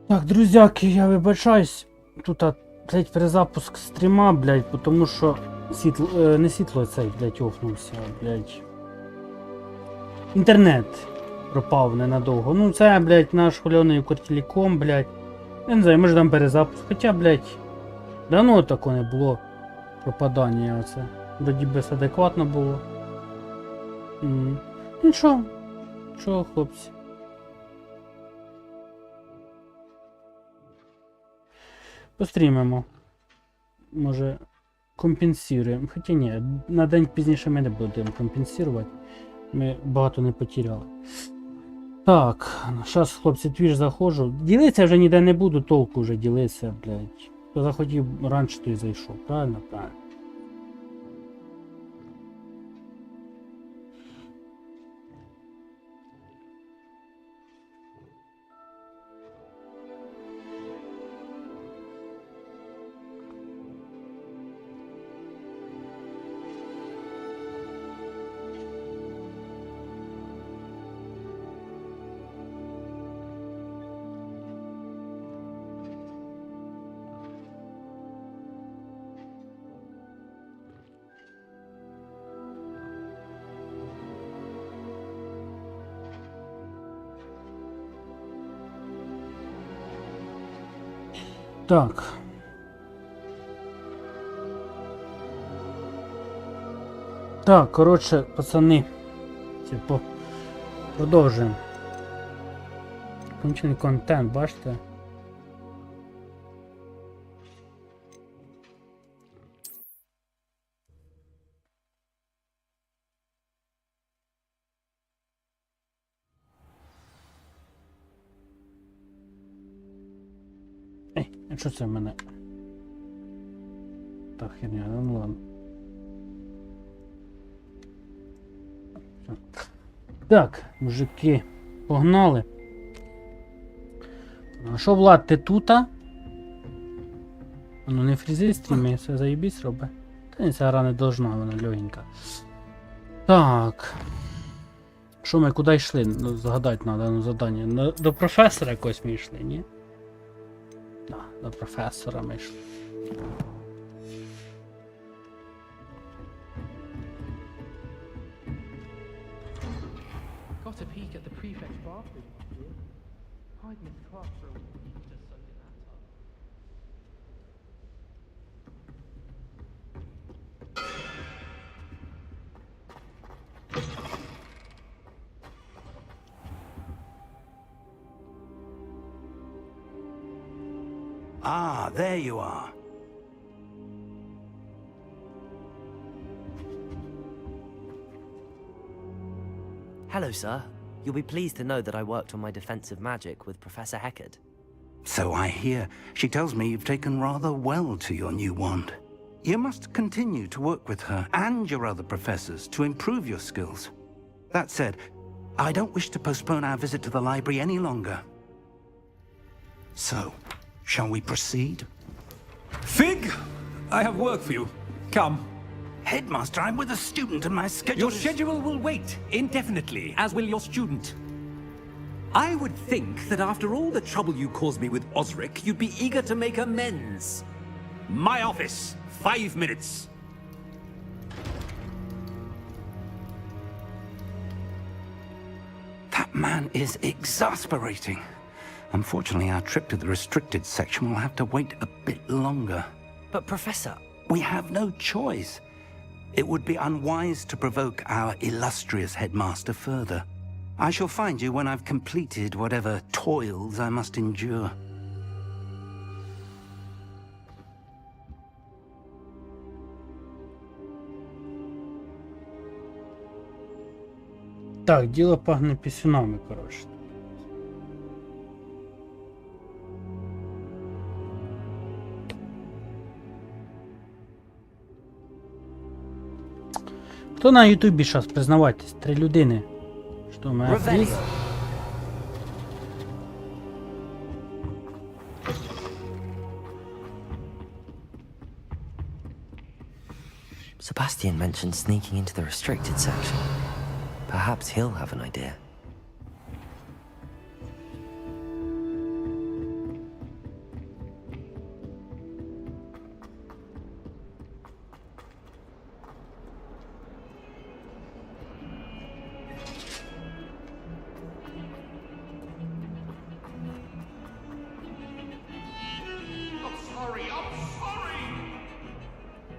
Так, друзяки, я вибачаюсь. Тут, блядь, перезапуск стріма, блядь, тому що світло, не світло цей, блядь, офнувся, блядь. Інтернет пропав ненадовго. Ну це, блядь, наш хульоний Укртелеком, блядь. Я не знаю, може там перезапуск. Хоча, блядь, давно такого не було пропадання оце. Вроді без адекватно було. Нічого. Чого, хлопці? Пострімимо. Може компенсуємо. Хоча ні, на день пізніше ми не будемо компенсувати. Ми багато не потеряли. Так, зараз, хлопці, твіж заходжу. Ділитися вже ніде не буду, толку вже ділитися, блядь. Хто захотів раніше, той зайшов. Правильно? Правильно. Так. Так, коротше, пацани. Типу, продовжуємо. Помічений контент, бачите? Ей, а що це в мене? Так, херня, ну ладно. Так, мужики, погнали. А що, Влад, ти тута? Ну не фрізи стріми, все заєбісь робить. Та ні, ця гра не должна, вона легенька. Так. Що ми куди йшли? Ну, згадати треба, ну завдання. До професора якось ми йшли, ні? Так, до професора ми йшли. Got a peek at the prefect's bathroom, dear. Hide in his classroom. Just soaking that up. Ah, there you are. Hello, sir. You'll be pleased to know that I worked on my defensive magic with Professor Heckard. So I hear. She tells me you've taken rather well to your new wand. You must continue to work with her and your other professors to improve your skills. That said, I don't wish to postpone our visit to the library any longer. So, shall we proceed? Fig, I have work for you. Come. Headmaster, I'm with a student and my schedule Your is... schedule will wait indefinitely, as will your student. I would think that after all the trouble you caused me with Osric, you'd be eager to make amends. My office, 5 minutes. That man is exasperating. Unfortunately, our trip to the restricted section will have to wait a bit longer. But Professor... We have no choice. It would be unwise to provoke our illustrious headmaster further. I shall find you when I've completed whatever toils I must endure. Так, діло пахне пісюнами, коротше. Хто на ютубі зараз, признавайтесь, 3 людини. Що, мене фріз? Sebastian mentioned sneaking into the restricted section. Perhaps he'll have an idea.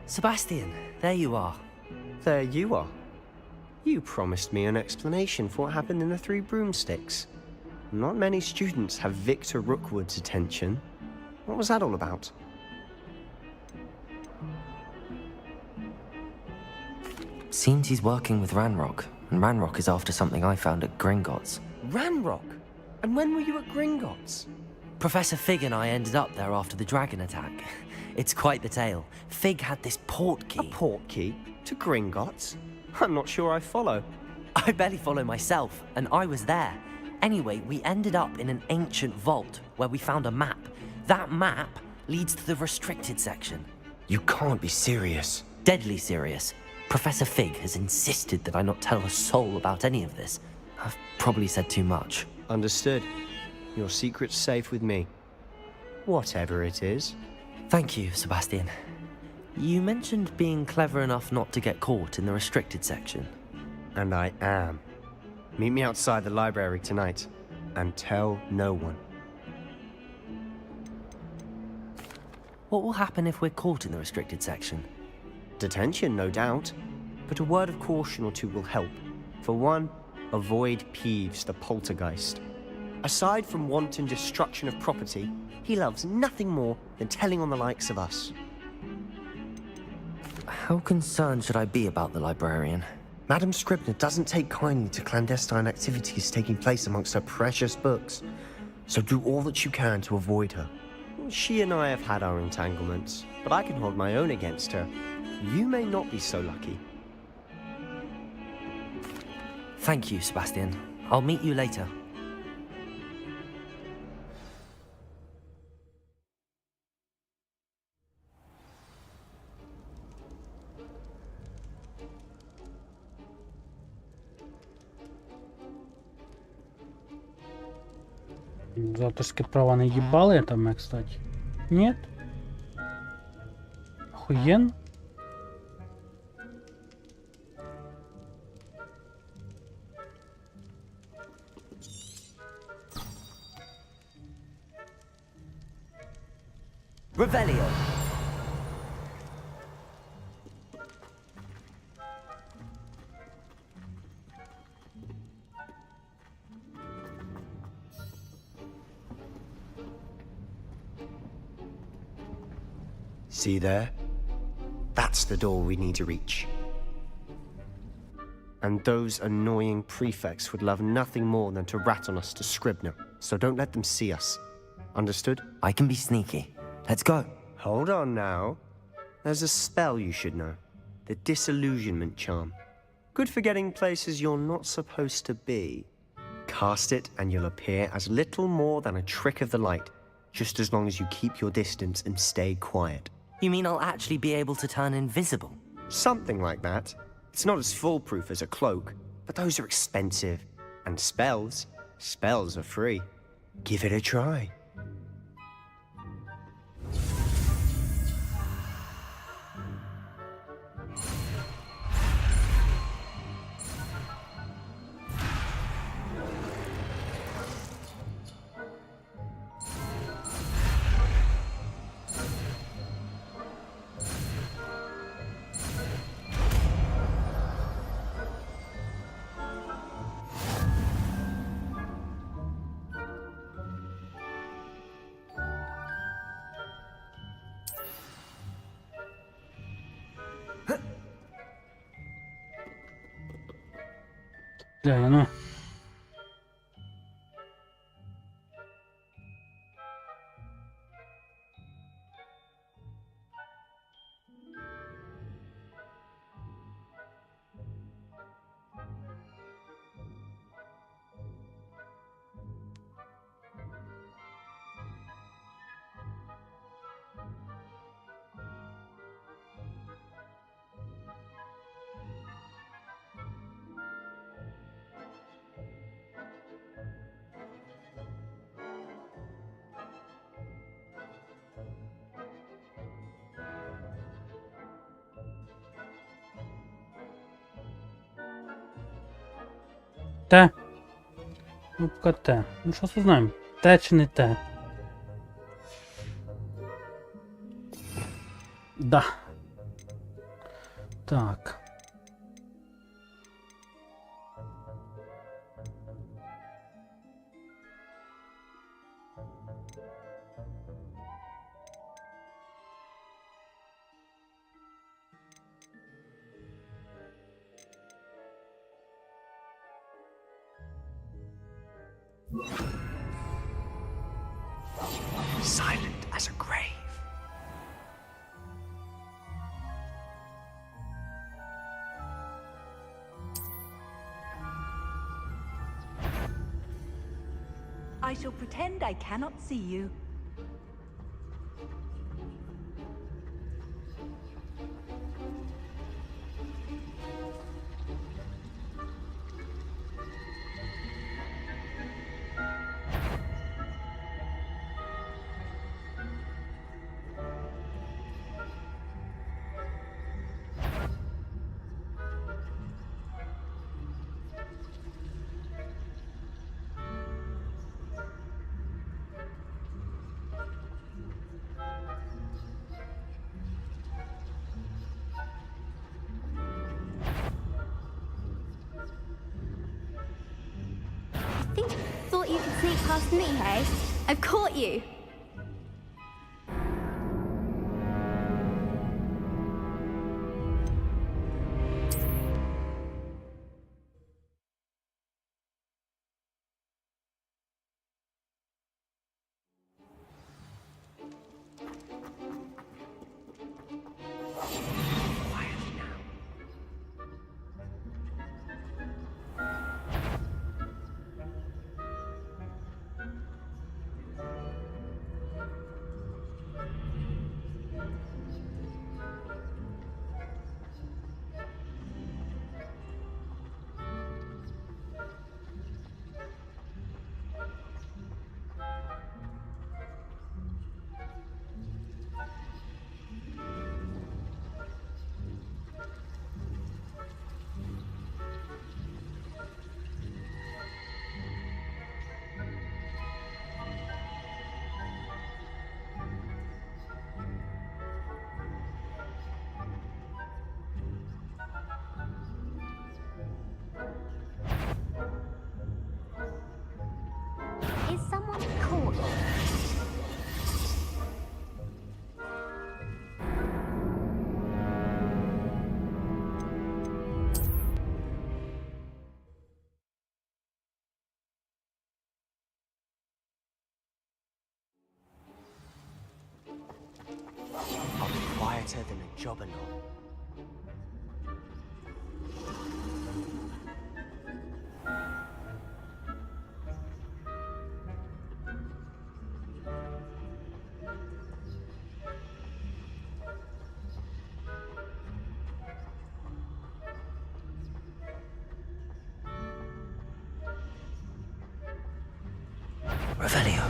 Sebastian, there you are. There you are. You promised me an explanation for what happened in the Three Broomsticks. Not many students have Victor Rookwood's attention. What was that all about? Seems he's working with Ranrock, and Ranrock is after something I found at Gringotts. Ranrock? And when were you at Gringotts? Professor Fig and I ended up there after the dragon attack. It's quite the tale. Fig had this port A key. port key? To Gringotts? I'm not sure I follow. I barely follow myself, and I was there. Anyway, we ended up in an ancient vault where we found a map. That map leads to the restricted section. You can't be serious. Deadly serious. Professor Fig has insisted that I not tell a soul about any of this. I've probably said too much. Understood. Your secret's safe with me. Whatever it is. Thank you, Sebastian. You mentioned being clever enough not to get caught in the restricted section. And I am. Meet me outside the library tonight. And tell no one. What will happen if we're caught in the restricted section? Detention, no doubt. But a word of caution or two will help. For one, avoid Peeves, the poltergeist. Aside from wanton destruction of property, he loves nothing more than telling on the likes of us. How concerned should I be about the librarian? Madame Scribner doesn't take kindly to clandestine activities taking place amongst her precious books. So do all that you can to avoid her. She and I have had our entanglements, but I can hold my own against her. You may not be so lucky. Thank you, Sebastian. I'll meet you later. За авторские права наебалы это мы, кстати. Нет? Охуенно. Revelio. See there? That's the door we need to reach. And those annoying prefects would love nothing more than to rat on us to Scribner, so don't let them see us. Understood? I can be sneaky. Let's go. Hold on now. There's a spell you should know. The Disillusionment Charm. Good for getting places you're not supposed to be. Cast it and you'll appear as little more than a trick of the light, just as long as you keep your distance and stay quiet. You mean I'll actually be able to turn invisible? Something like that. It's not as foolproof as a cloak, but those are expensive. And spells are free. Give it a try. Да, ну. Те. Кнопка Т. Ну що узнаємо? Те чи не те? Да. Так. Silent as a grave. I shall pretend I cannot see you. Thought you could sneak past me, hey? I've caught you! Is someone caught you? I'll be quieter than a jobberknoll. Revelio.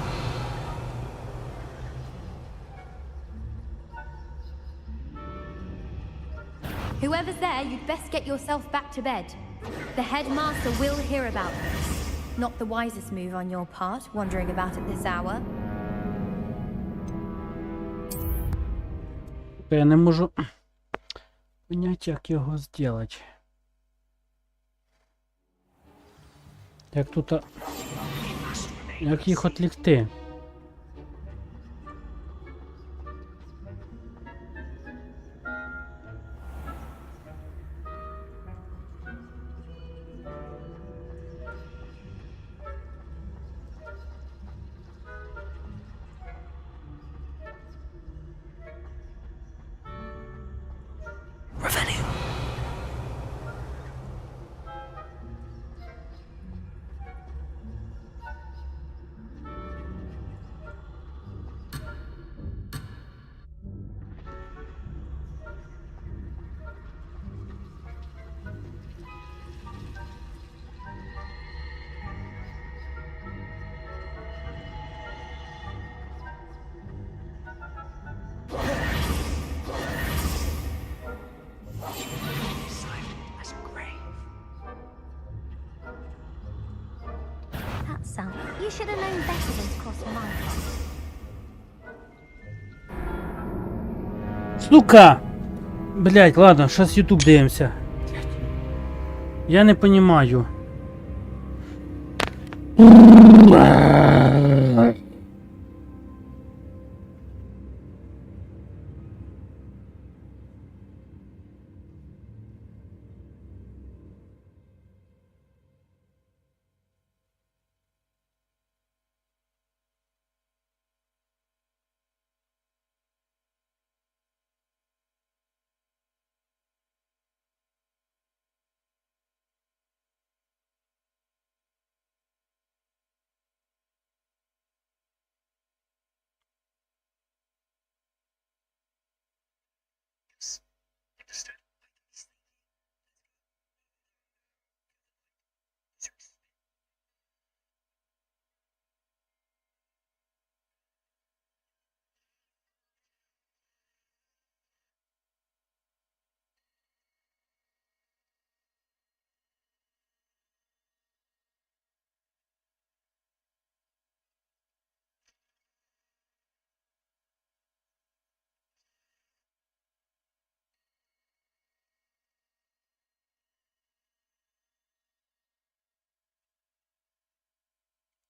Whoever's there, you'd best get yourself back to bed. The headmaster will hear about this. Not the wisest move on your part, wandering about at this hour. Я не можу понять, як його зробити. Як тут... Як їх відлікти? Revelio. That sound. You should have known better than to cross my path. Сука! Блять, ладно, щас YouTube дивимося. Блядь. Я не понимаю.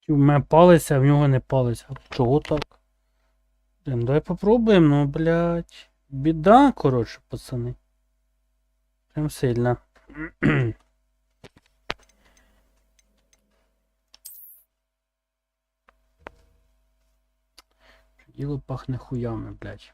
У мене палиться, а в нього не палиться. Чого так? Давай попробуємо, ну, блядь. Біда, коротше, пацани. Прям сильно. Діло пахне хуями, блядь.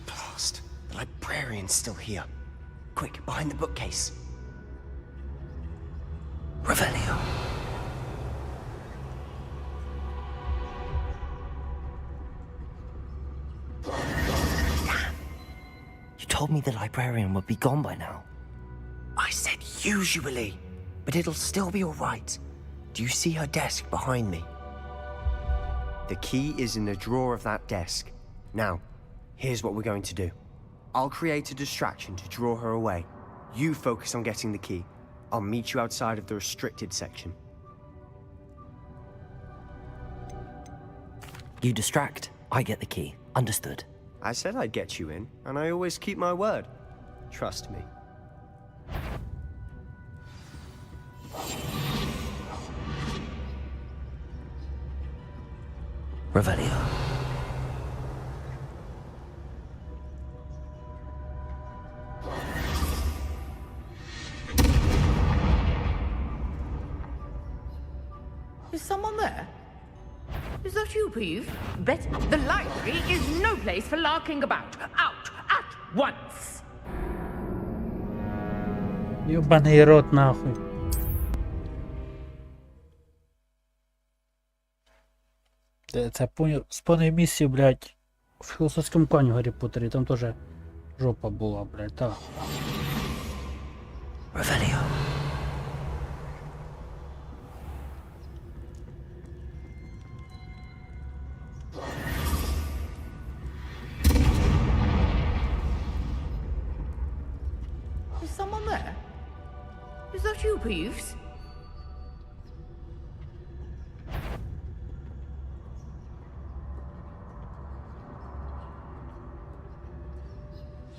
Blast. The librarian's still here. Quick, behind the bookcase. Revelio. Damn. You told me the librarian would be gone by now. I said usually, but it'll still be all right. Do you see her desk behind me? The key is in the drawer of that desk. Now, here's what we're going to do. I'll create a distraction to draw her away. You focus on getting the key. I'll meet you outside of the restricted section. You distract, I get the key. Understood. I said I'd get you in, and I always keep my word. Trust me. Revelio. Is someone there? Is that you, Peeve? Bet the library is no place for larking about. Out at once! Ёбаний рот, нахуй. Це спони місії, блядь, в філософському камені Гаррі Поттері, там теж жопа була, блядь, так. Revelio. Is someone there? Is that you, Peeves?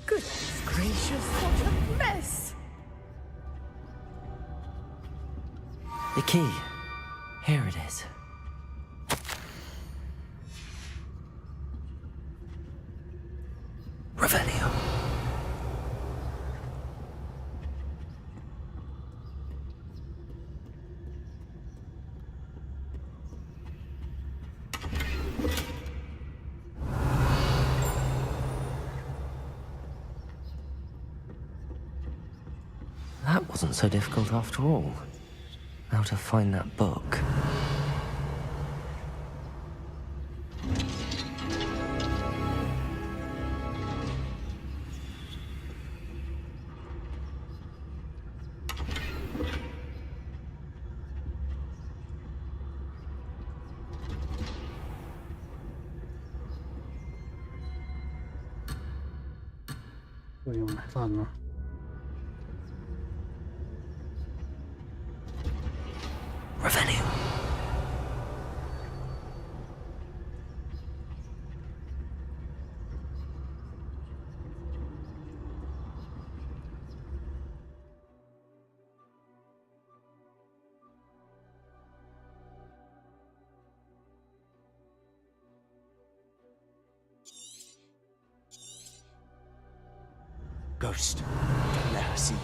Goodness gracious, what a mess! The key. Here it is. Revelio. That wasn't so difficult after all. How to find that book. Ой, ладно. Revenue. Ghost, don't let her see you.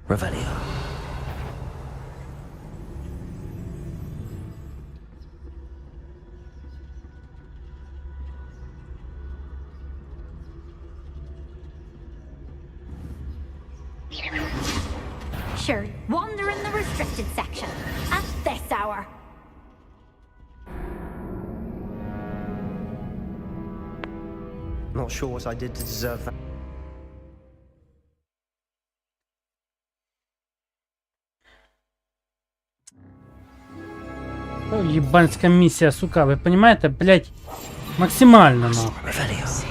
Revelio. Sure, wander in the restricted section. At this hour. Not sure what I did to deserve that. Єбанська місія, сука, ви розумієте, блять, максимально нахуй. Revelio.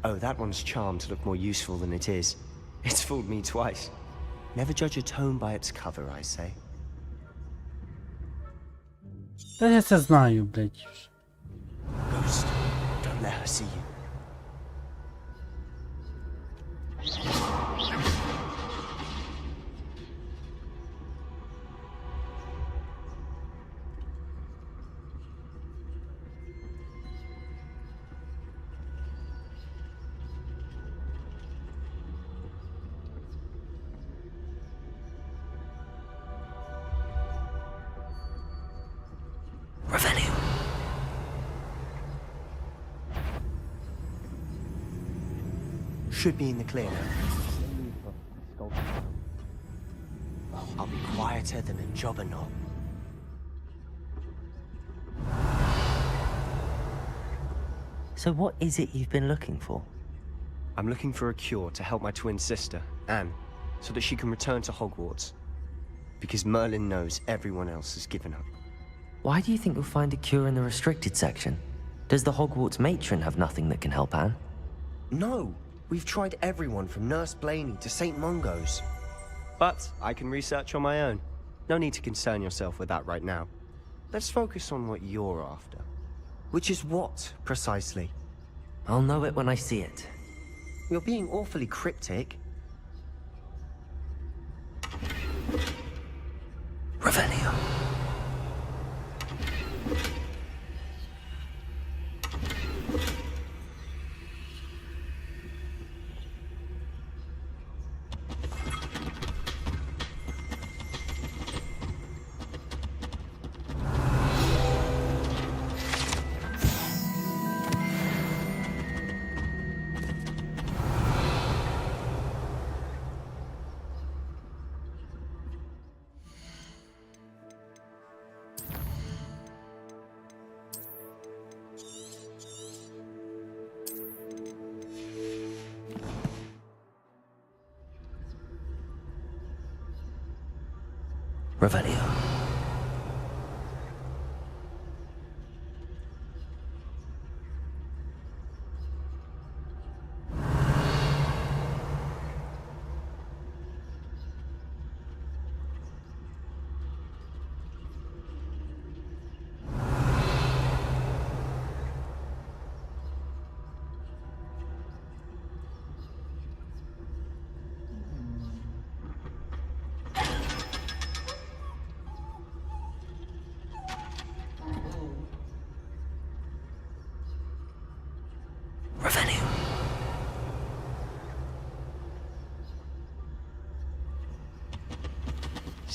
Oh, that one's charmed to look more useful than it is. It's fooled me twice. Never judge a tome by its cover, I say. Та я це знаю, блять. Ghost, don't let her see you. Revelio. Should be in the clear now. I'll be quieter than a jobberknoll. So what is it you've been looking for? I'm looking for a cure to help my twin sister, Anne, so that she can return to Hogwarts. Because Merlin knows everyone else has given up. Why do you think you'll find a cure in the restricted section? Does the Hogwarts matron have nothing that can help Anne? No! We've tried everyone from Nurse Blaney to St. Mungo's. But I can research on my own. No need to concern yourself with that right now. Let's focus on what you're after. Which is what, precisely? I'll know it when I see it. You're being awfully cryptic. Revelio. Revelio.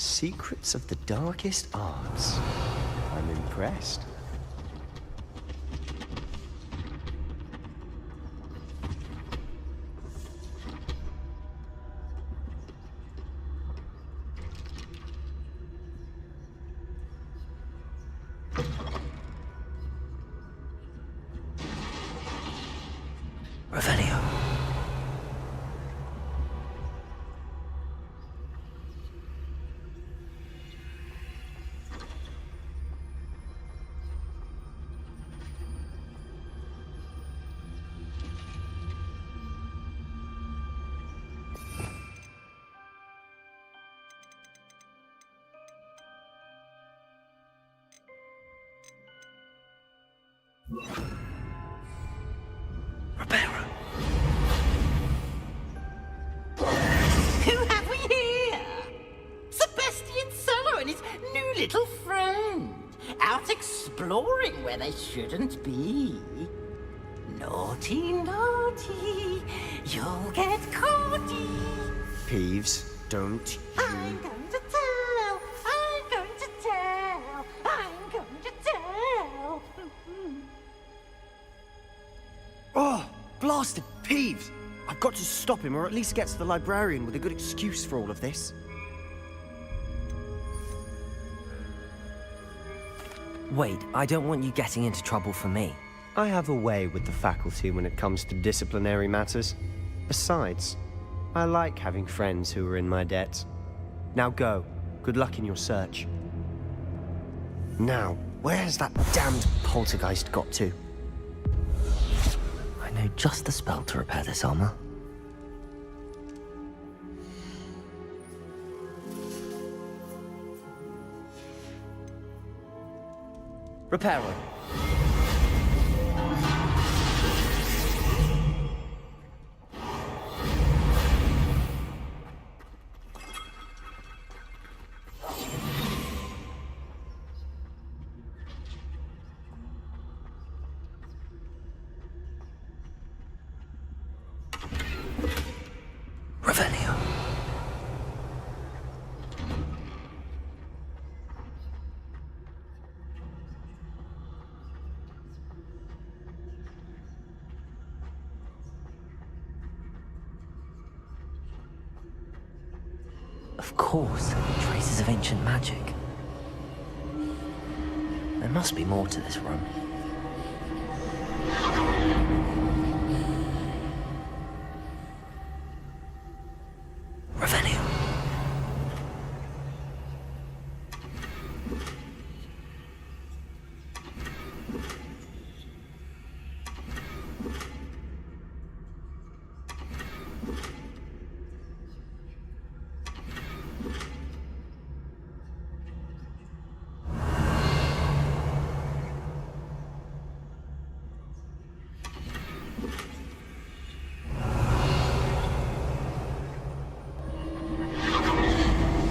Secrets of the darkest arts. I'm impressed. Revelio. Reparo. Who have we here? Sebastian Solo and his new little friend. Out exploring where they shouldn't be. Naughty, naughty. You'll get caughty. Peeves, don't you... I'm going to tell. I'm going to tell. I'm going to tell. Oh, blasted Peeves! I've got to stop him, or at least get to the librarian with a good excuse for all of this. Wait, I don't want you getting into trouble for me. I have a way with the faculty when it comes to disciplinary matters. Besides, I like having friends who are in my debt. Now go. Good luck in your search. Now, where has that damned poltergeist got to? I know just the spell to repair this armor. Reparo. Revelio. Of course, traces of ancient magic. There must be more to this room. Revelio.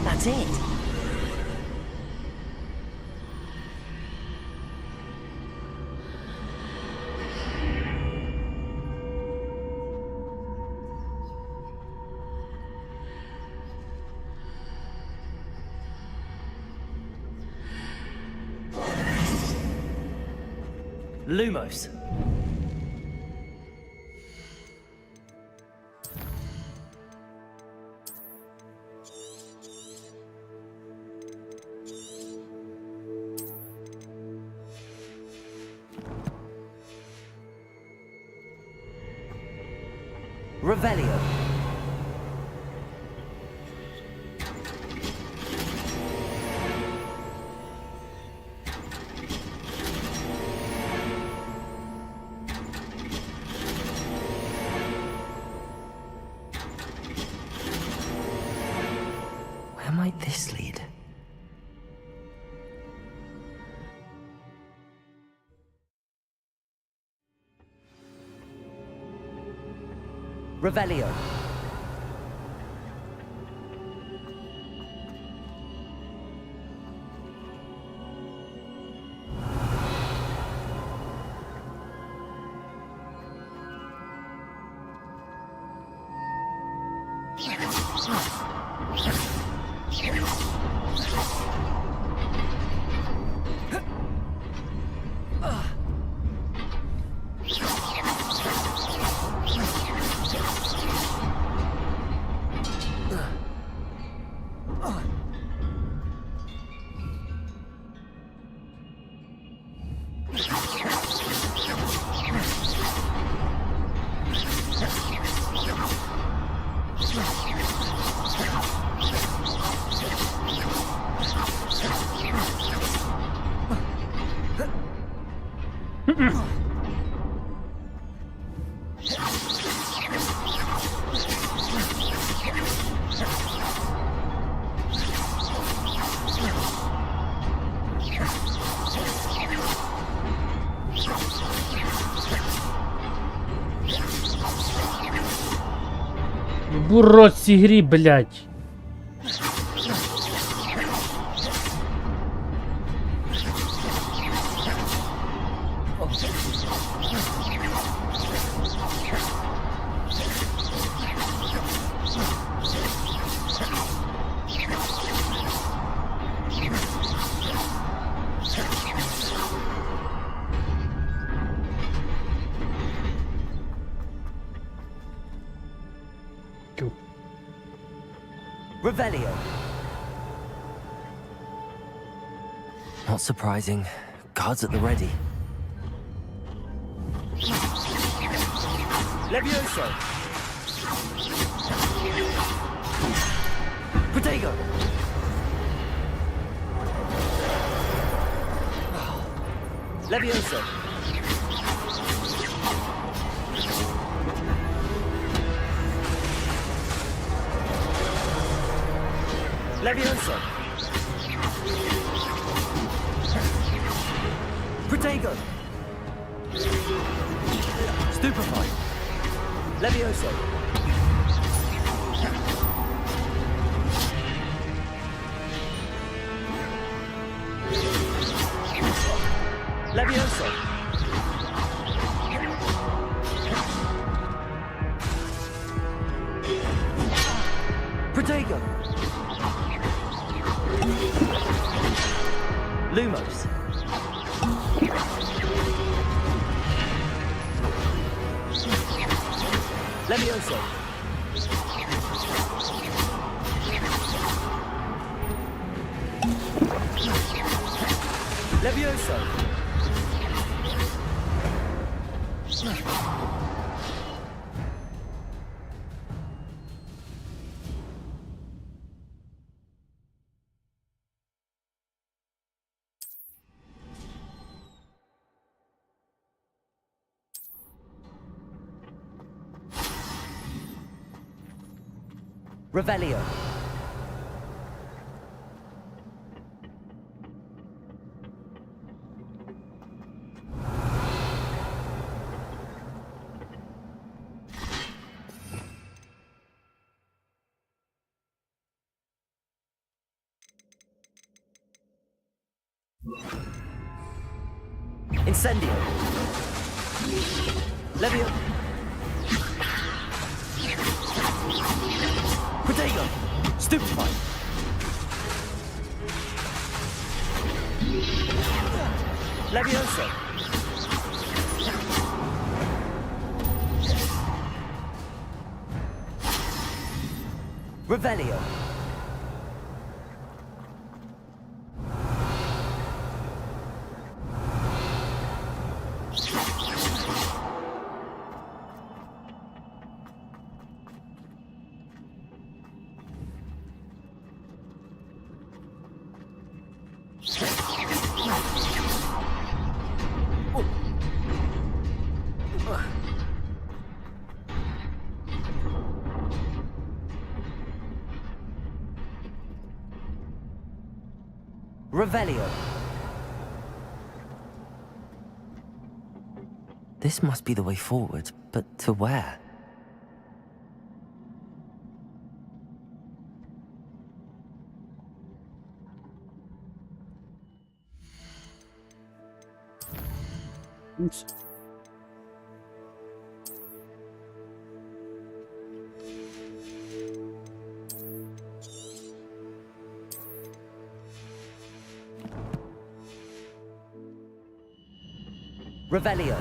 That's it. Lumos. Revelio. Where might this lead? Revelio. Бурро цій грі, блядь. Revelio. Not surprising. Guards at the ready. Levioso. Protego. Levioso. Levioso. Protego. Stupefy. Levioso. Levioso. Protego. Lumos. Levioso. Levioso. Revelio. Incendio. Levio. Protego. Stupefy. Levioso. Revelio. Revelio. This must be the way forward, but to where? Oops. Revelio.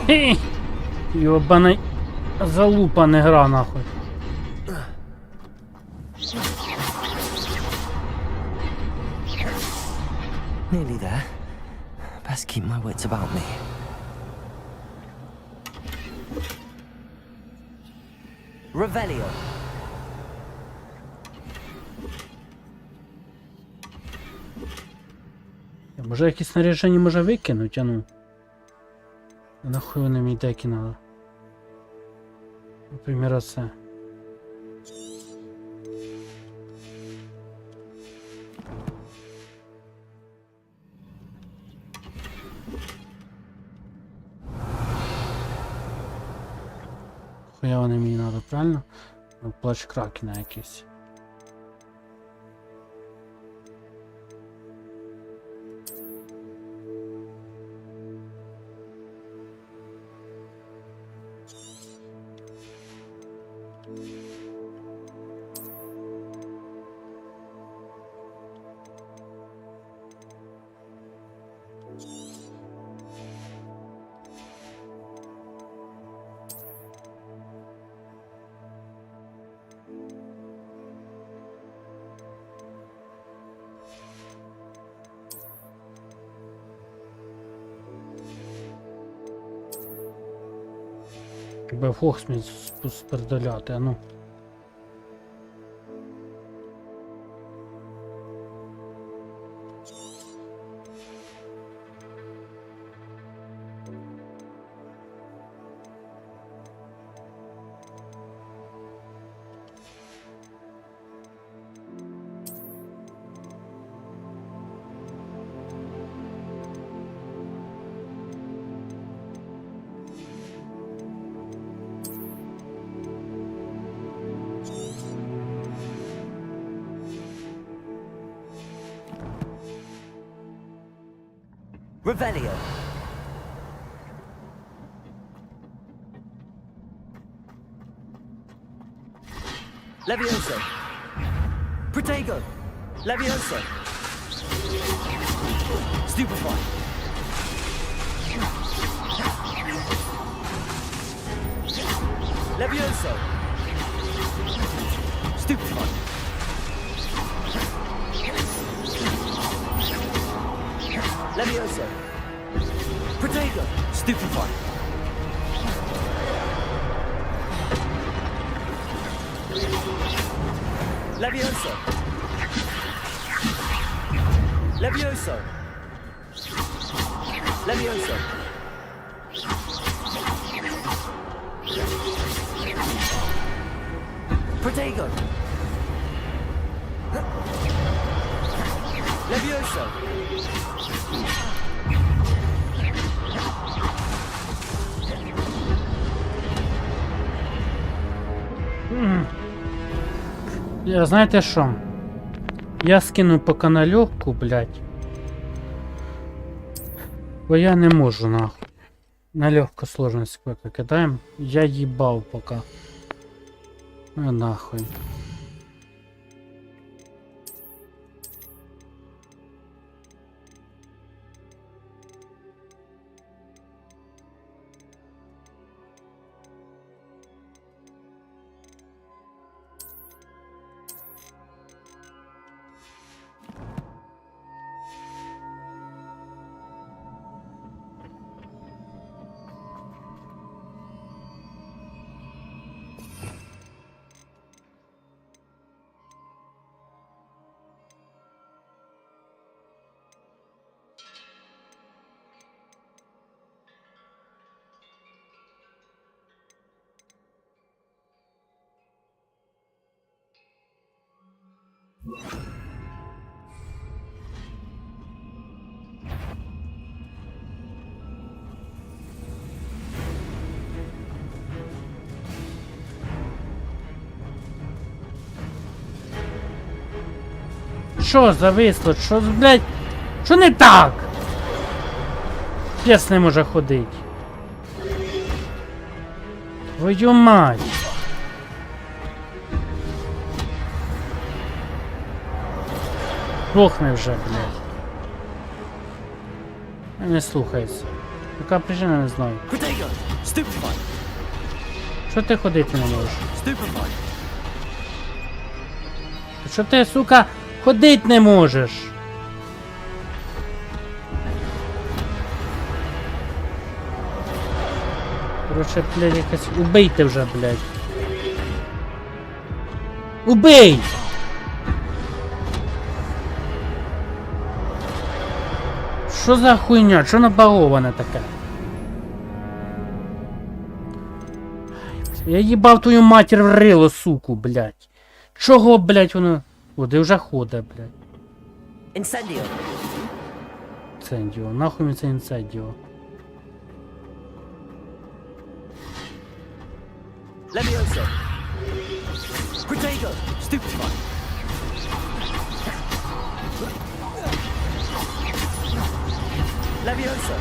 Хі! Йобаний залупа не гра, нахуй. Nearly there. Best keep my wits about me. Revelio. Може якісь снарядження може викинуть, а ну. Нахуй вони мені деки надо. Например, оце. Хуя вони мені надо, правильно? Ну, плащ кракена якийсь. Тебе Фоксміт спередаляти, а ну. Revelio. Levioso. Protego. Levioso. Stupefy. Levioso. Stupefy. Levioso. Protego. Stupefy. Levioso. Levioso. Levioso. Protego. Levioso. Я знаєте що? Я скину поки на легку, блядь. Бо я не можу нахуй. На легку сложность поки кидаємо. Я їбав поки. Ну нахуй. Що зависло? Що, блядь? Що не так? П'єс не може ходити. Твою мать. Плохне вже, блядь. Не слухайся. Яка причина, не знаю. Protego! Stupefied! Що ти ходити не можеш? Stupefied! Що ти, сука, ходить не можеш? Короче, блядь, якась... Убийте вже, блядь. Убий! Що за хуйня? Що набаговане таке? Я їбав твою матір в рило, суку, блядь. Чого, блядь, воно... О, де вже ходить, блядь. Incendio! Інцендіо. Нахуй мені це інцендіо. Levioso! Protego! Stupefied! Levioso!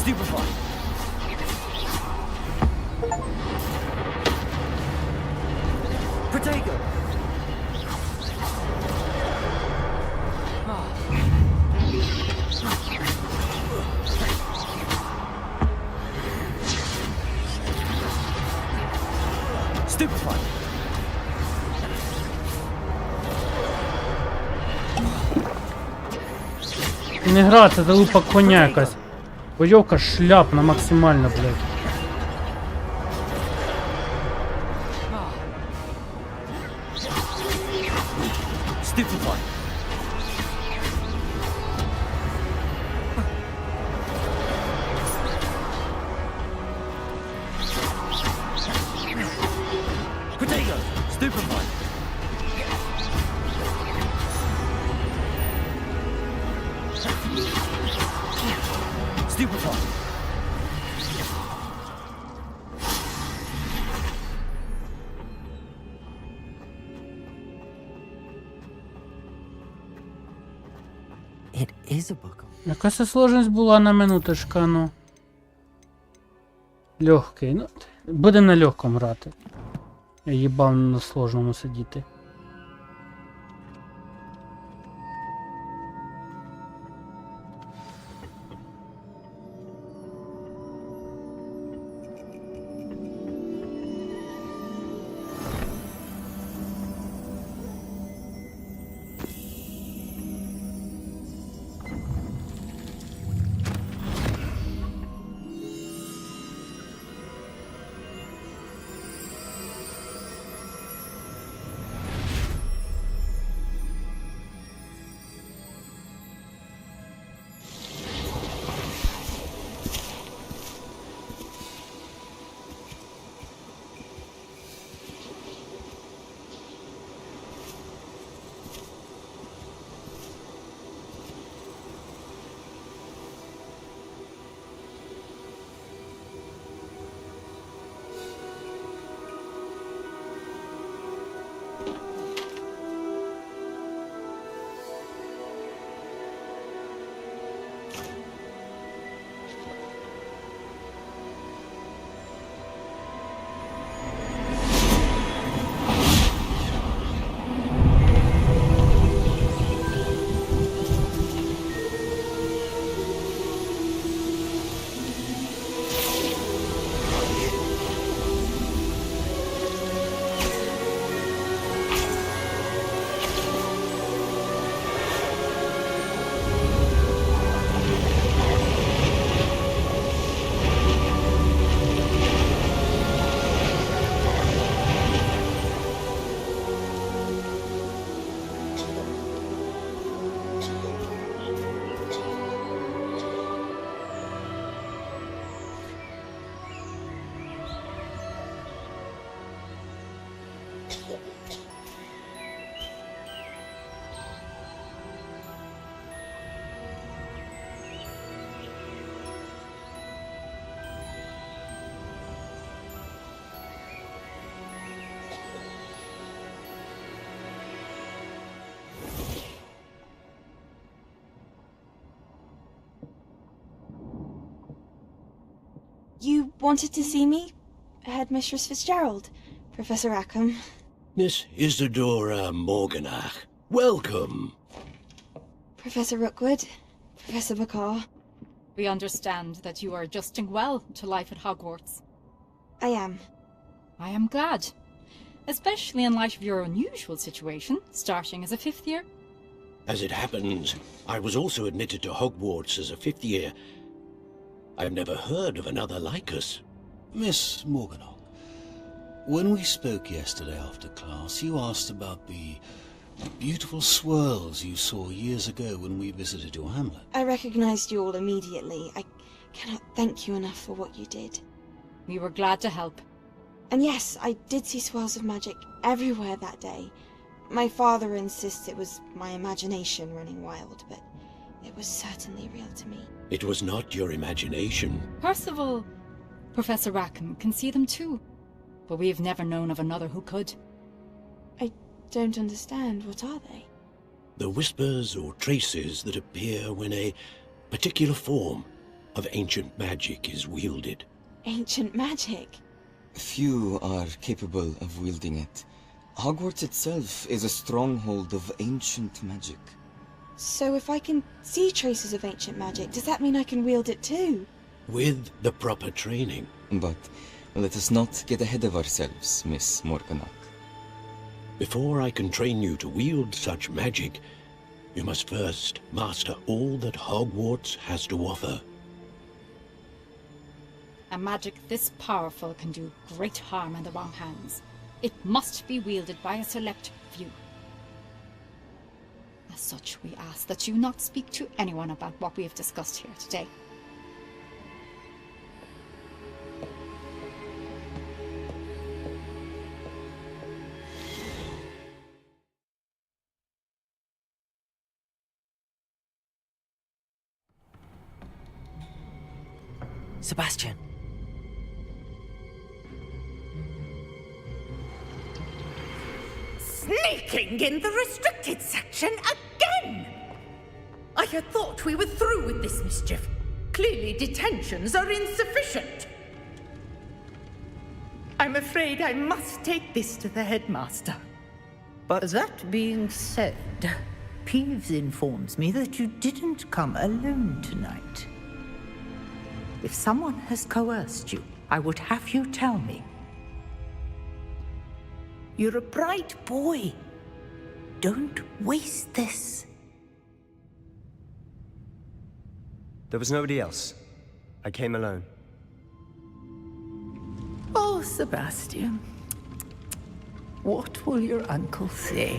Stupefied! Protego! Stupefied! Не гра, це залупа коня якась. Бойовка шляпна максимально, блядь. Stupefied! Protego! Stupefied! Stupefied! It is a book. Яка це сложність була на минуточку, ну. Легкий, ну. Будемо на легкому грати. Я їбав на сложному сидіти. You wanted to see me? Headmistress Fitzgerald, Professor Rackham. Miss Isadora Morganach, welcome. Professor Rookwood, Professor Bakar. We understand that you are adjusting well to life at Hogwarts. I am. I am glad. Especially in light of your unusual situation, starting as a 5th year. As it happens, I was also admitted to Hogwarts as a 5th year. I've never heard of another like us. Miss Morganach, when we spoke yesterday after class, you asked about the beautiful swirls you saw years ago when we visited your hamlet. I recognized you all immediately. I cannot thank you enough for what you did. We were glad to help. And yes, I did see swirls of magic everywhere that day. My father insists it was my imagination running wild, but it was certainly real to me. It was not your imagination. Percival, Professor Rackham can see them too, but we have never known of another who could. I don't understand. What are they? The whispers or traces that appear when a particular form of ancient magic is wielded. Ancient magic? Few are capable of wielding it. Hogwarts itself is a stronghold of ancient magic. So if I can see traces of ancient magic, does that mean I can wield it too? With the proper training. But let us not get ahead of ourselves, Miss Morganach. Before I can train you to wield such magic, you must first master all that Hogwarts has to offer. A magic this powerful can do great harm in the wrong hands. It must be wielded by a select few. As such, we ask that you not speak to anyone about what we have discussed here today. Sebastian. Sneaking in the restricted section again! I had thought we were through with this mischief. Clearly detentions are insufficient. I'm afraid I must take this to the headmaster. But that being said, Peeves informs me that you didn't come alone tonight. If someone has coerced you, I would have you tell me. You're a bright boy. Don't waste this. There was nobody else. I came alone. Oh, Sebastian. What will your uncle say?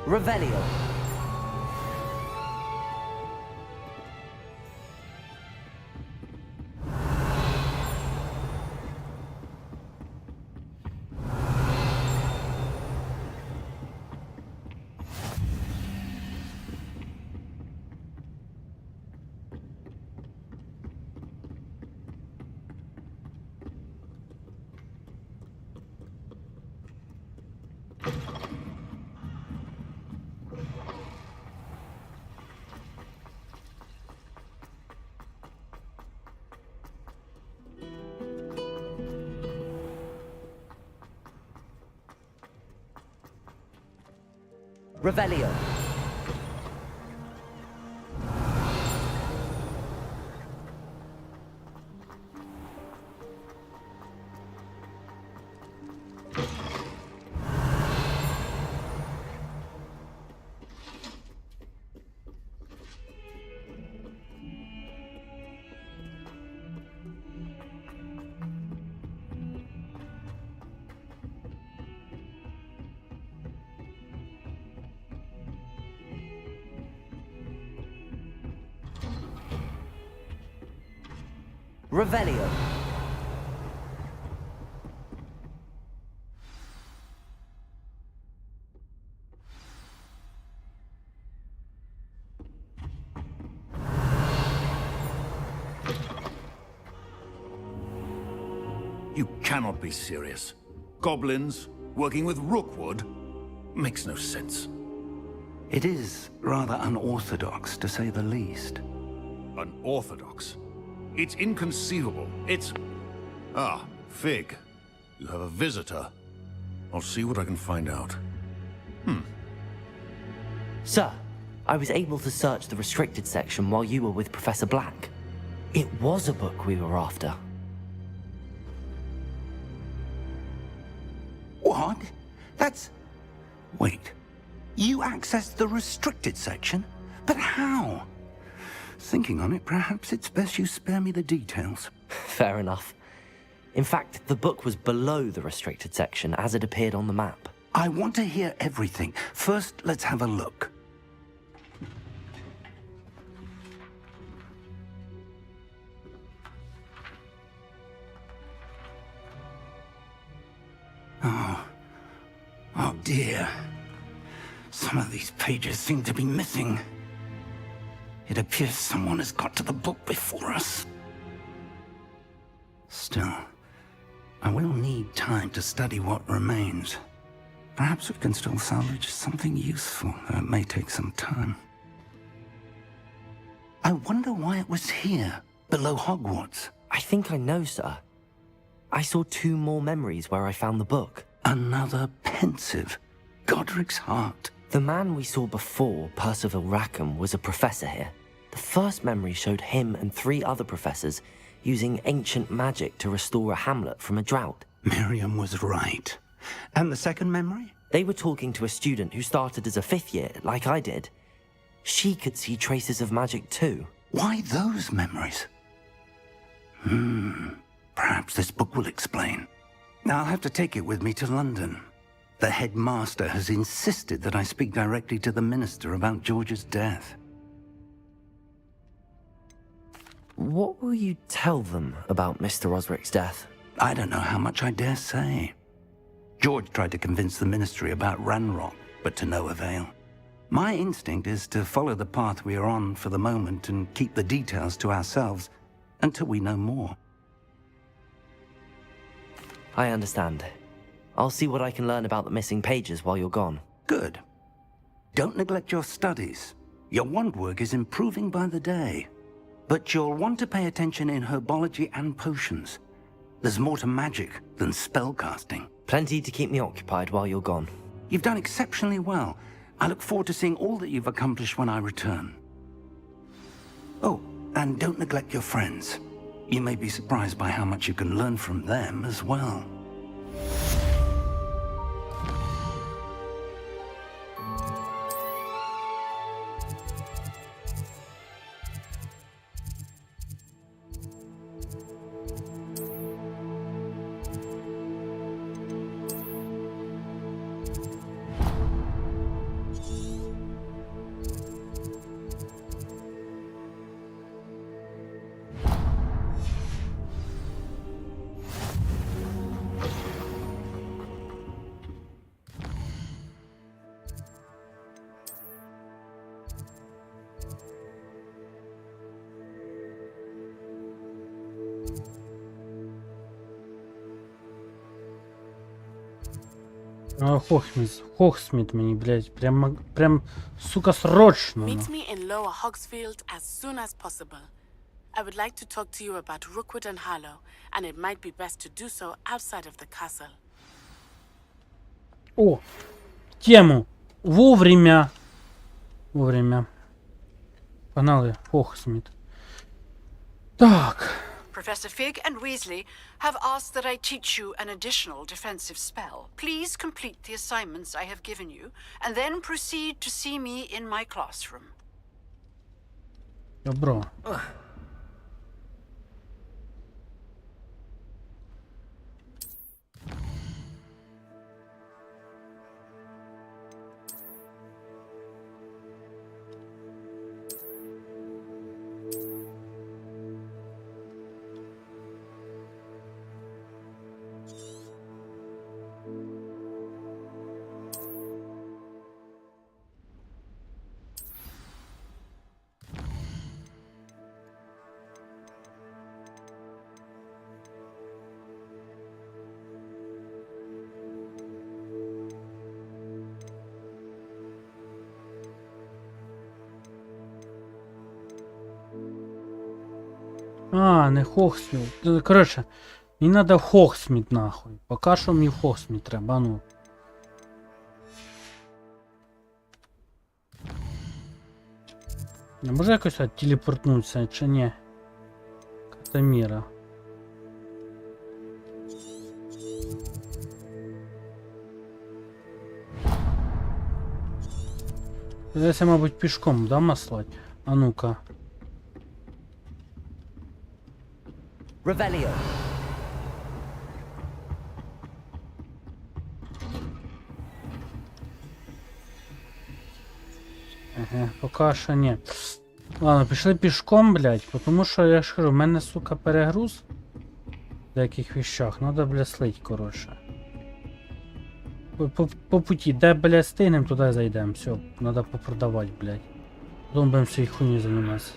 Revelio. Revelio. Revelio. You cannot be serious. Goblins working with Rookwood? Makes no sense. It is rather unorthodox, to say the least. Unorthodox? It's inconceivable. It's... Ah, Fig. You have a visitor. I'll see what I can find out. Sir, I was able to search the restricted section while you were with Professor Black. It was a book we were after. What? That's... Wait. You accessed the restricted section? But how? Thinking on it, perhaps it's best you spare me the details. Fair enough. In fact, the book was below the restricted section as it appeared on the map. I want to hear everything. First, let's have a look. Oh dear. Some of these pages seem to be missing. It appears someone has got to the book before us. Still, I will need time to study what remains. Perhaps we can still salvage something useful, though it may take some time. I wonder why it was here, below Hogwarts. I think I know, sir. I saw 2 more memories where I found the book. Another pensive. Godric's heart. The man we saw before, Percival Rackham, was a professor here. The first memory showed him and 3 other professors using ancient magic to restore a hamlet from a drought. Miriam was right. And the second memory? They were talking to a student who started as a 5th year, like I did. She could see traces of magic too. Why those memories? Perhaps this book will explain. Now I'll have to take it with me to London. The headmaster has insisted that I speak directly to the minister about George's death. What will you tell them about Mr. Osric's death? I don't know how much I dare say. George tried to convince the ministry about Ranrock, but to no avail. My instinct is to follow the path we are on for the moment and keep the details to ourselves until we know more. I understand. I'll see what I can learn about the missing pages while you're gone. Good. Don't neglect your studies. Your wand work is improving by the day. But you'll want to pay attention in herbology and potions. There's more to magic than spellcasting. Plenty to keep me occupied while you're gone. You've done exceptionally well. I look forward to seeing all that you've accomplished when I return. Oh, and don't neglect your friends. You may be surprised by how much you can learn from them as well. Хогсмит мені, блядь, прям, сука, срочно. Meet me in Lower Hogsfield as soon as possible. I would like to talk to you about Rookwood and Harlow, and it might be best to do so outside of the castle. О, тему. Вовремя. Погнали, Хогсмит. Так. Professor Fig and Weasley have asked that I teach you an additional defensive spell. Please complete the assignments I have given you, and then proceed to see me in my classroom. Добро. А, не Хогсміт. Коротше, мені треба в Хогсміт нахуй. Поки що мені в Хогсміт треба, а ну. Не може якось телепортнутися, чи ні? Катаміра. Придеться, мабуть, пішком, да, маслать? А ну-ка. Revelio. Ага, поки що ні. Ладно, пішли пішком, блядь, тому що я ж кажу, в мене, сука, перегруз в деяких вещах, надо, блядь, слить, коротше. По путі, де, блядь, стигнем, туди зайдемо, все, надо попродавати, блядь. Потім будемо всією хуйню займатися.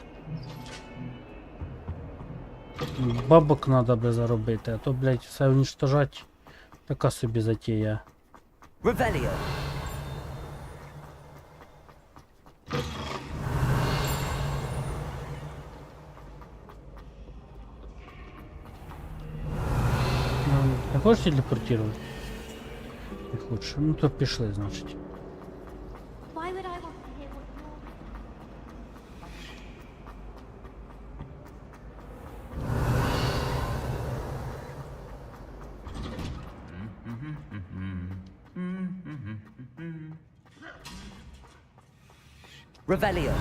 Бабок надо би заробити, а то, блядь, все уничтожать. Така собі затія. Revelio. Не хочеш телепортувати? Не хочеш. Ну то пішли, значить. Why would I want to hear what you're... Revelio.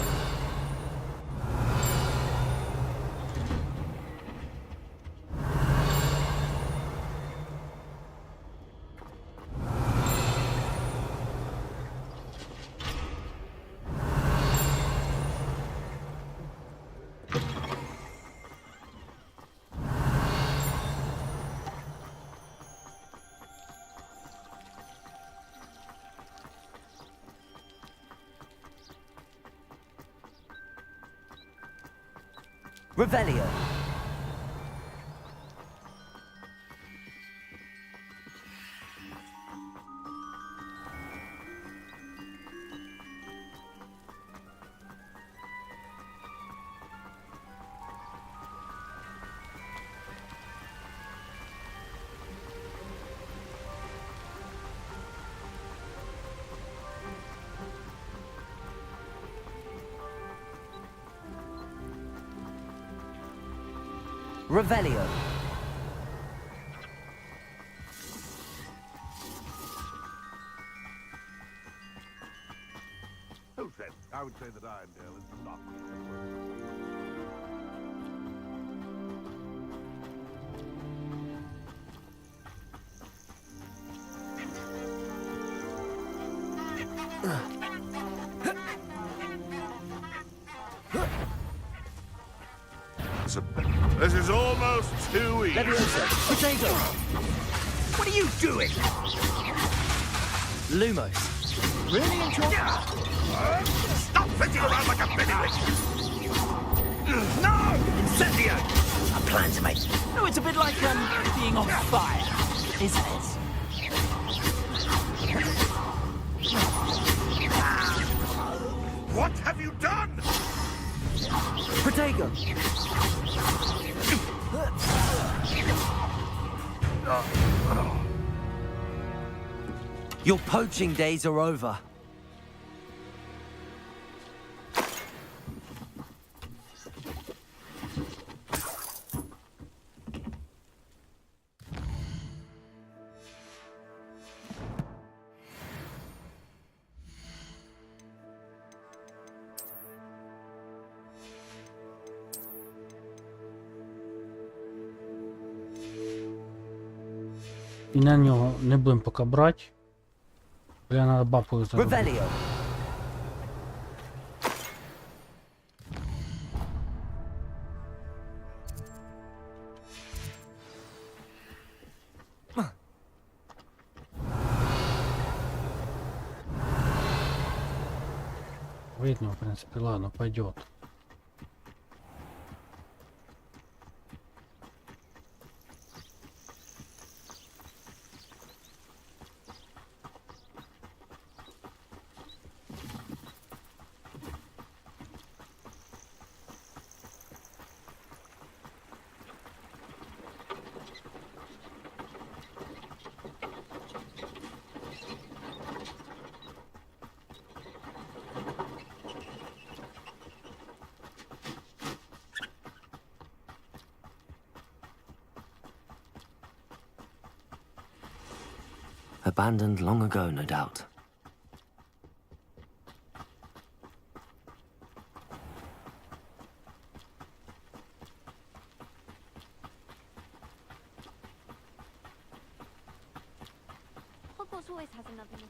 Revelio. Revelio. Who said? I would say that Irondale is not. This is almost too easy. Potato. What are you doing? Lumos. Really enjoy... Stop flitting around like a pennywig! No! Incendio! A plan to make. No, it's a bit like, being on fire, isn't it? What have you done? Protego. Your poaching days are over. І на нього не будемо поки брати. Бля, треба бабку заробити. Revelio. Видно, в принципе, ладно, пойдет. Abandoned long ago, no doubt. Hogwarts always has another mystery.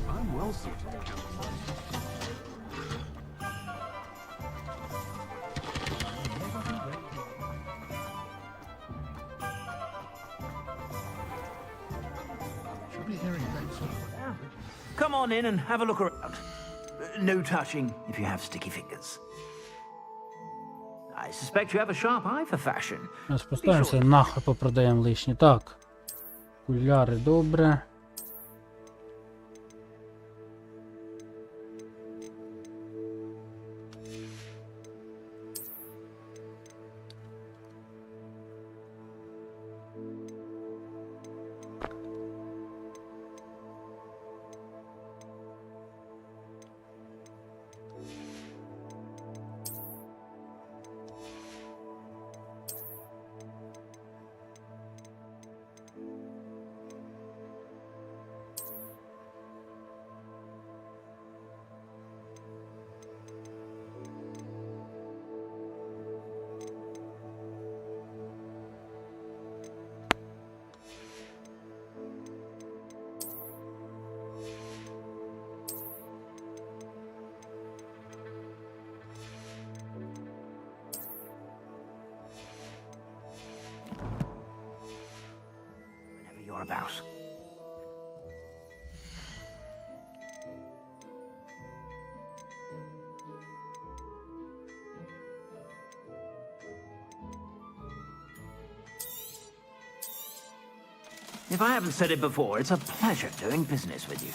I'm well suited to camouflage. Should be hearing that soon. Come on in and have a look around. No touching if you have sticky fingers. I suspect you have a sharp eye for fashion. Спускаємося, нахуй попродаємо лишні. Так. Окуляри, добре. You're about. If I haven't said it before, it's a pleasure doing business with you.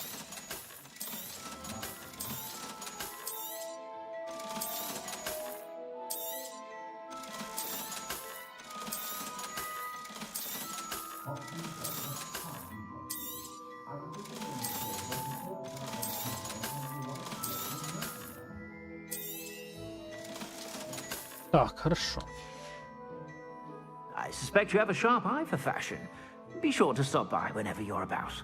Так, хорошо. I suspect you have a sharp eye for fashion. Be sure to stop by whenever you're about.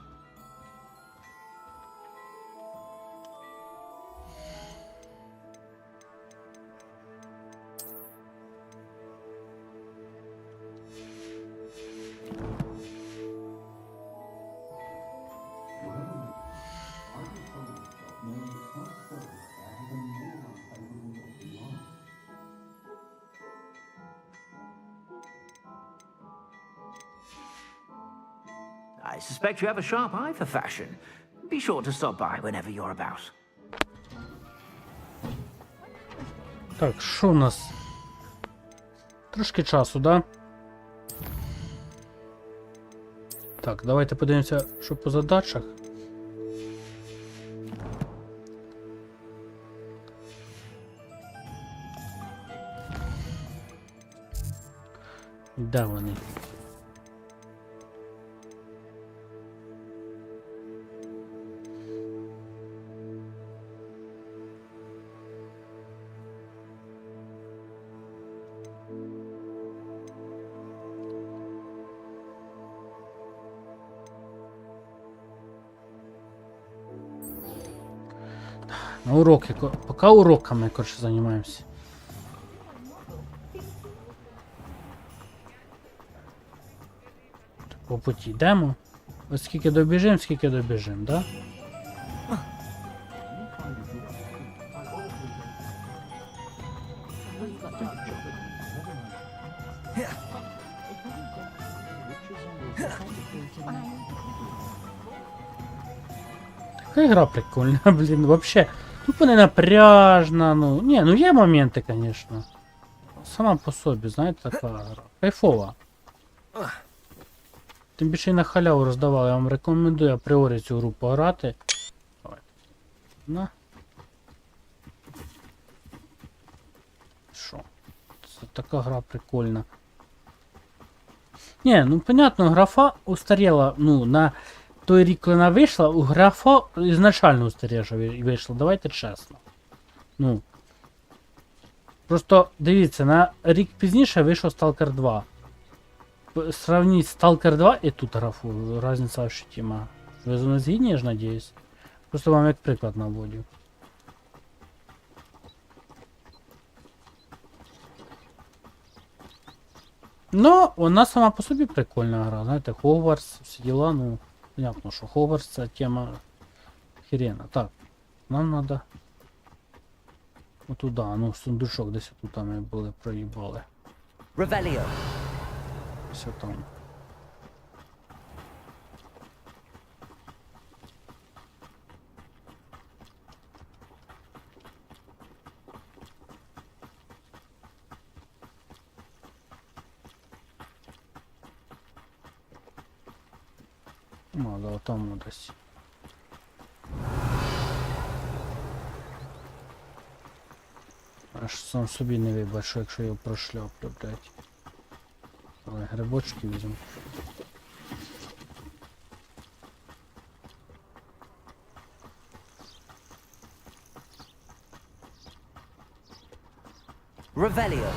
I suspect you have a sharp eye for fashion. Be sure to stop by whenever you're about. Так, що у нас? Трошки часу, да? Так, давайте подивимося, що по задачах. Де вони? Уроки, поки уроками, коротше, займаємося. По путі йдемо. Ось скільки добіжимо, да? Така гра прикольна, блін, вообще. Тупо не напряжна, ну. Ні, ну є моменти, звісно. Сама по собі, знаєте, така гра. Кайфова. Тим більше і на халяву роздавали, я вам рекомендую апріорі цю гру пограти. Давай. На. Що? Це така гра прикольна. Ні, ну понятно, графа устаріла, ну, на той рік, коли вона вийшла, у графа ізначально устаріша вийшла, давайте чесно. Ну. Просто, дивіться, на рік пізніше вийшов Stalker 2. Сравніть Stalker 2 і тут графу, різниця ощутима. Ви зі мною згідні, я ж надіюсь? Просто вам як приклад наводю. Ну, вона сама по собі прикольна гра, знаєте, Hogwarts, всі діла, ну, понятно, що Hogwarts це тема херена. Так, нам надо отуда, ну, сундучок десь тут ми були, проїбали. Revelio. Все там. Ну, да, там десь. Аж сам собі не вибачу, якщо його прошляплю, блядь. Давай грибочки візьму. Revelio.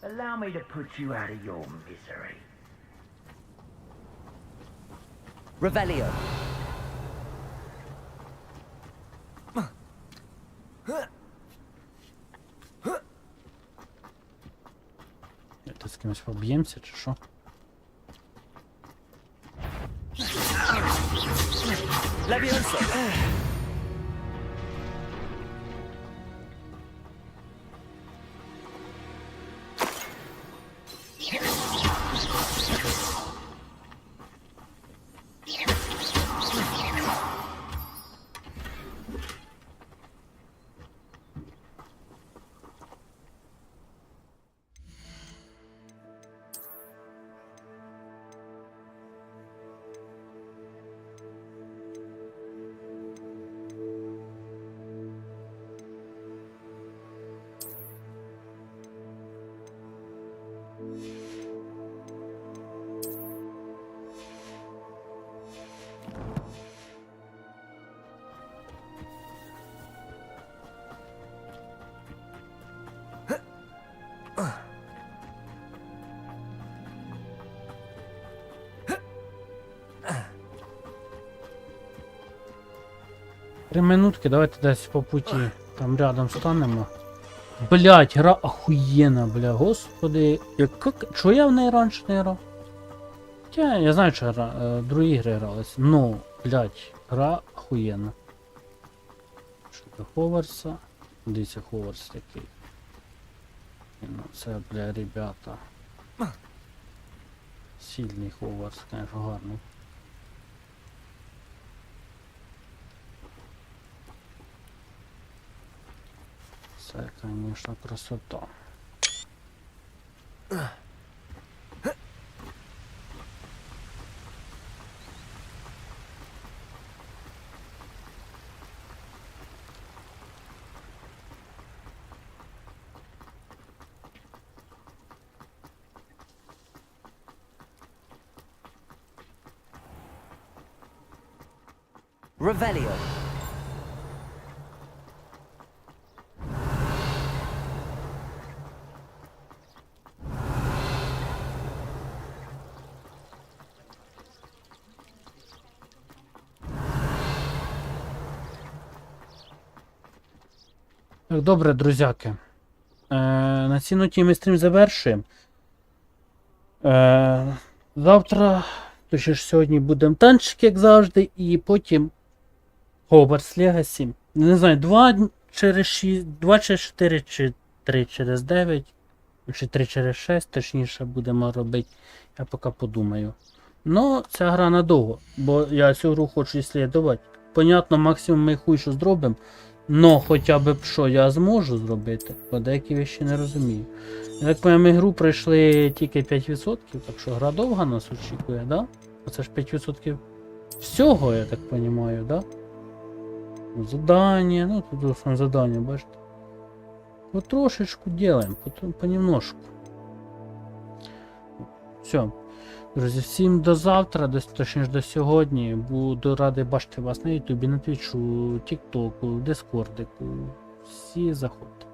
Allow me to put you out of your misery. Revelio. Це з кимось поб'ємося, чи що? Levioso. Три минутки, давайте десь по путі. Там рядом станемо. Блять, гра охуєнна, бля, господи. Чого я в неї раніше не грав? Хоча я знаю, що другі ігри грались. Ну, блять, гра охуєнна. Що до Хогвартса? Дивіться, Хогвартс такий. Ну, це, бля, ребята. Сильний Хогвартс, конечно, гарний. Це, конечно, красота. Revelio. Так, добре, друзяки. На цій ноті ми стрім завершуємо. Завтра, точніше сьогодні, будемо танчик, як завжди, і потім Hogwarts Legacy. Не знаю, 2 через 6, 2 через 4, чи 3 через 9, чи 3 через 6, точніше, будемо робити. Я поки подумаю. Ну, ця гра надовго, бо я цю гру хочу слідувати. Понятно, максимум ми хуй що зробимо. Но хоча б що я зможу зробити, бо деякі речі не розумію. Я так пам'ятаю, ми гру пройшли тільки 5%, так що гра довга нас очікує, да? Оце ж 5% всього, я так розумію, да? Задання, ну тут основне задання, бачите. Потрошечку делаємо, понемножку. Все. Друзі, всім до завтра, точніше до сьогодні. Буду радий бачити вас на ютубі, на твічу, тіктоку, дискордику. Всі заходьте.